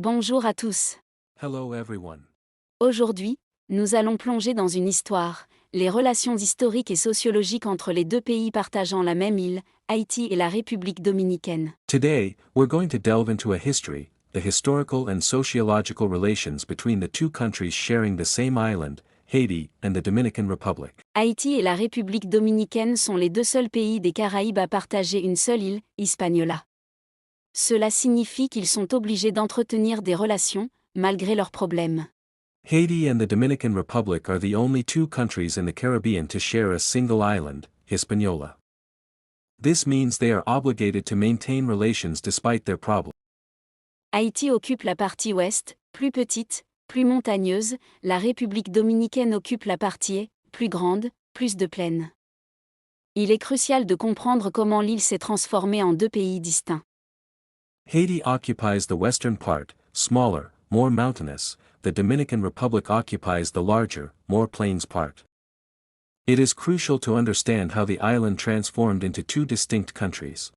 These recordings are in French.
Bonjour à tous. Hello everyone. Aujourd'hui, nous allons plonger dans une histoire, les relations historiques et sociologiques entre les deux pays partageant la même île, Haïti et la République dominicaine. Today, we're going to delve into a history, the historical and sociological relations between the two countries sharing the same island, Haiti and the Dominican Republic. Haïti et la République dominicaine sont les deux seuls pays des Caraïbes à partager une seule île, Hispaniola. Cela signifie qu'ils sont obligés d'entretenir des relations, malgré leurs problèmes. Haiti and the Dominican Republic are the only two countries in the Caribbean to share a single island, Hispaniola. This means they are obligated to maintain relations despite their problems. Haïti occupe la partie ouest, plus petite, plus montagneuse, la République dominicaine occupe la partie est, plus grande, plus de plaine. Il est crucial de comprendre comment l'île s'est transformée en deux pays distincts. Haiti occupies the western part, smaller, more mountainous. The Dominican Republic occupies the larger, more plains part. It is crucial to understand how the island transformed into two distinct countries.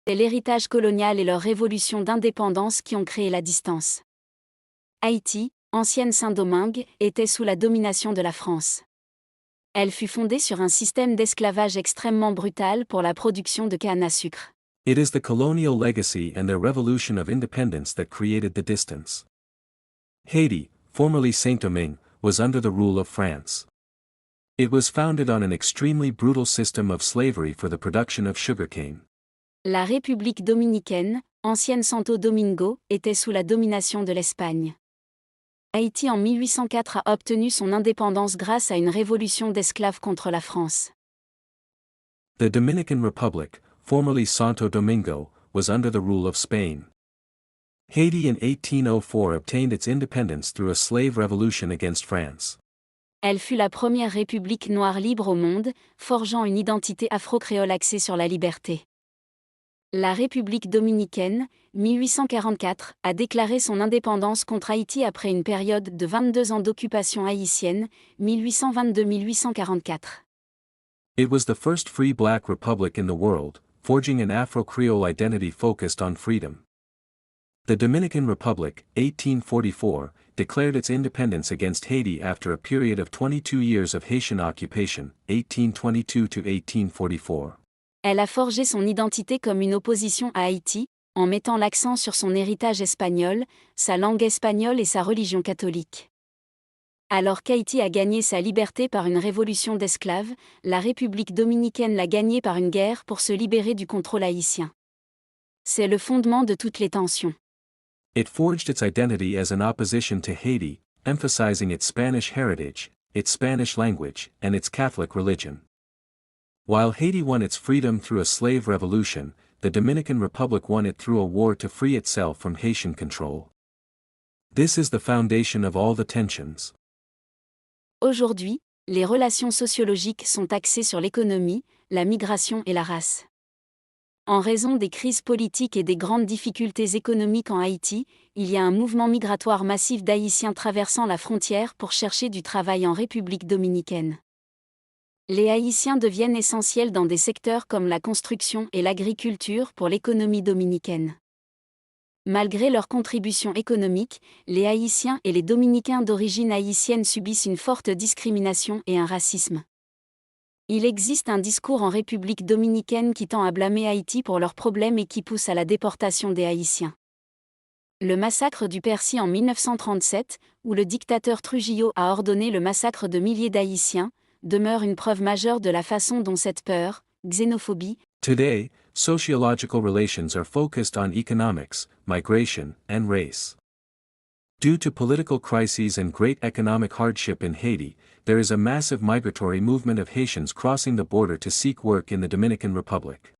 C'est l'héritage colonial et leur révolution d'indépendance qui ont créé la distance. Haïti, ancienne Saint-Domingue, était sous la domination de la France. Elle fut fondée sur un système d'esclavage extrêmement brutal pour la production de canne à sucre. It is the colonial legacy and their revolution of independence that created the distance. Haiti, formerly Saint-Domingue, was under the rule of France. It was founded on an extremely brutal system of slavery for the production of sugarcane. La République dominicaine, ancienne Santo Domingo, était sous la domination de l'Espagne. Haïti en 1804 a obtenu son indépendance grâce à une révolution d'esclaves contre la France. The Dominican Republic, formerly Santo Domingo, was under the rule of Spain. Haiti in 1804 obtained its independence through a slave revolution against France. Elle fut la première république noire libre au monde, forgeant une identité afro-créole axée sur la liberté. La République dominicaine, 1844, a déclaré son indépendance contre Haïti après une période de 22 ans d'occupation haïtienne, 1822-1844. It was the first free black republic in the world, forging an Afro-Creole identity focused on freedom. The Dominican Republic, 1844, declared its independence against Haiti after a period of 22 years of Haitian occupation, 1822 to 1844. Elle a forgé son identité comme une opposition à Haïti, en mettant l'accent sur son héritage espagnol, sa langue espagnole et sa religion catholique. Alors qu'Haïti a gagné sa liberté par une révolution d'esclaves, la République dominicaine l'a gagnée par une guerre pour se libérer du contrôle haïtien. C'est le fondement de toutes les tensions. It forged its identity as an opposition to Haiti, emphasizing its Spanish heritage, its Spanish language, and its Catholic religion. While Haiti won its freedom through a slave revolution, the Dominican Republic won it through a war to free itself from Haitian control. This is the foundation of all the tensions. Aujourd'hui, les relations sociologiques sont axées sur l'économie, la migration et la race. En raison des crises politiques et des grandes difficultés économiques en Haïti, il y a un mouvement migratoire massif d'Haïtiens traversant la frontière pour chercher du travail en République dominicaine. Les Haïtiens deviennent essentiels dans des secteurs comme la construction et l'agriculture pour l'économie dominicaine. Malgré leur contribution économique, les Haïtiens et les Dominicains d'origine haïtienne subissent une forte discrimination et un racisme. Il existe un discours en République dominicaine qui tend à blâmer Haïti pour leurs problèmes et qui pousse à la déportation des Haïtiens. Le massacre du Percy en 1937, où le dictateur Trujillo a ordonné le massacre de milliers d'Haïtiens, demeure une preuve majeure de la façon dont cette peur, xénophobie. Today, sociological relations are focused on economics, migration, and race. Due to political crises and great economic hardship in Haiti, there is a massive migratory movement of Haitians crossing the border to seek work in the Dominican Republic.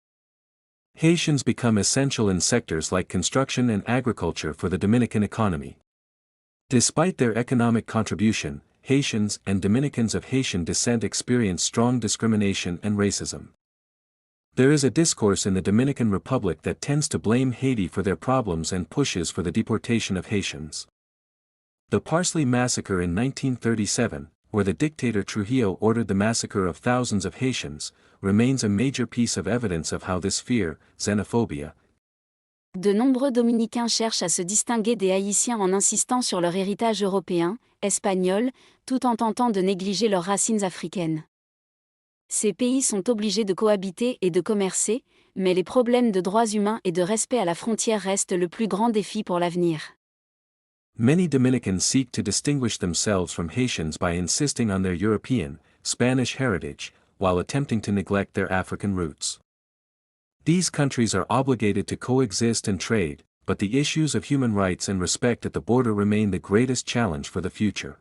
Haitians become essential in sectors like construction and agriculture for the Dominican economy. Despite their economic contribution, Haitians and Dominicans of Haitian descent experience strong discrimination and racism. There is a discourse in the Dominican Republic that tends to blame Haiti for their problems and pushes for the deportation of Haitians. The Parsley Massacre in 1937, where the dictator Trujillo ordered the massacre of thousands of Haitians, remains a major piece of evidence of how this fear, xenophobia, De nombreux Dominicains cherchent à se distinguer des Haïtiens en insistant sur leur héritage européen, espagnol, tout en tentant de négliger leurs racines africaines. Ces pays sont obligés de cohabiter et de commercer, mais les problèmes de droits humains et de respect à la frontière restent le plus grand défi pour l'avenir. Many Dominicans seek to distinguish themselves from Haitians by insisting on their European, Spanish heritage, while attempting to neglect their African roots. These countries are obligated to coexist and trade, but the issues of human rights and respect at the border remain the greatest challenge for the future.